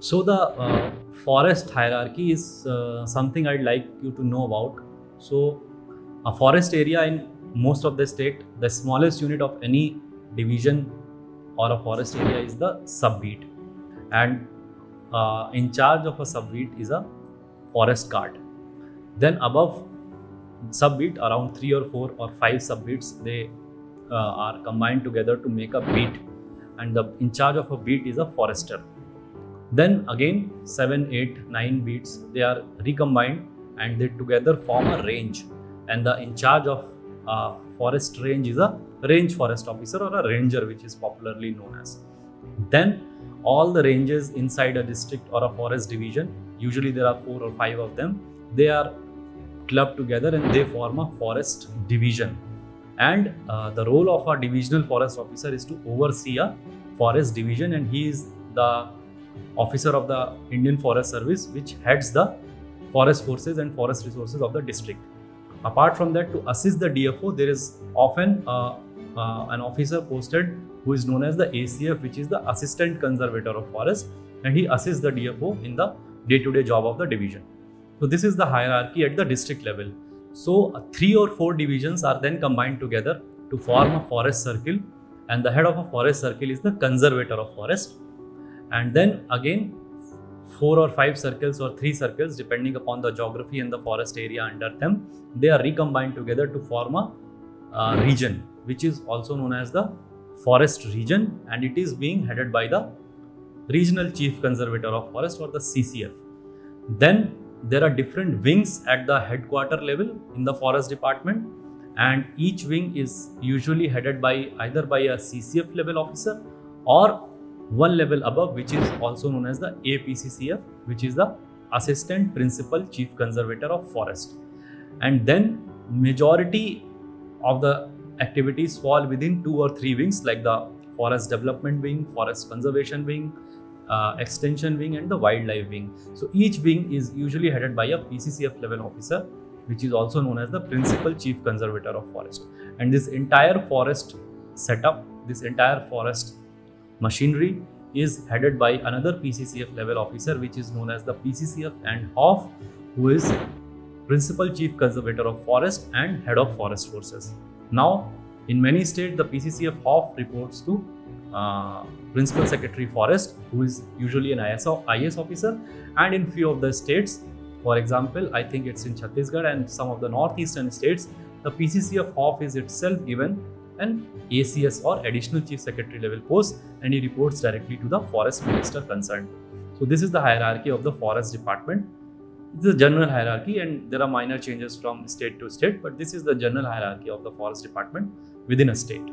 So the forest hierarchy is something I'd like you to know about. So a forest area in most of the state, the smallest unit of any division or a forest area is the subbeat, and in charge of a subbeat is a forest guard. Then above subbeat, around 3 or 4 or 5 subbeats, they are combined together to make a beat, and the in charge of a beat is a forester. Then again 7, 8, 9 beats, they are recombined and they together form a range, and the in charge of forest range is a range forest officer or a ranger, which is popularly known as. Then all the ranges inside a district or a forest division, usually there are 4 or 5 of them, they are clubbed together and they form a forest division. And the role of a divisional forest officer is to oversee a forest division, and he is the officer of the Indian Forest Service, which heads the forest forces and forest resources of the district. Apart from that, to assist the DFO, there is often an officer posted who is known as the ACF, which is the Assistant Conservator of Forest, and he assists the DFO in the day-to-day job of the division. So this is the hierarchy at the district level. So 3 or 4 divisions are then combined together to form a forest circle, and the head of a forest circle is the Conservator of Forest. And then again 4 or 5 circles or 3 circles, depending upon the geography and the forest area under them, they are recombined together to form a region, which is also known as the forest region, and it is being headed by the Regional Chief Conservator of Forest, or the CCF. Then there are different wings at the headquarter level in the forest department, and each wing is usually headed by either by a CCF level officer or one level above, which is also known as the APCCF, which is the Assistant Principal Chief Conservator of Forest. And then majority of the activities fall within 2 or 3 wings, like the Forest Development Wing, Forest Conservation Wing, Extension Wing, and the Wildlife Wing. So each wing is usually headed by a PCCF level officer, which is also known as the Principal Chief Conservator of Forest. And this entire forest setup, this entire forest machinery is headed by another PCCF level officer, which is known as the PCCF and HOF, who is Principal Chief Conservator of Forest and Head of Forest Forces. Now, in many states, the PCCF HOF reports to Principal Secretary Forest, who is usually an IS officer, and in few of the states, for example, I think it's in Chhattisgarh and some of the northeastern states, the PCCF HOF is itself given an ACS or Additional Chief Secretary level post, and he reports directly to the Forest Minister concerned. So this is the hierarchy of the Forest Department. It's a general hierarchy, and there are minor changes from state to state, but this is the general hierarchy of the Forest Department within a state.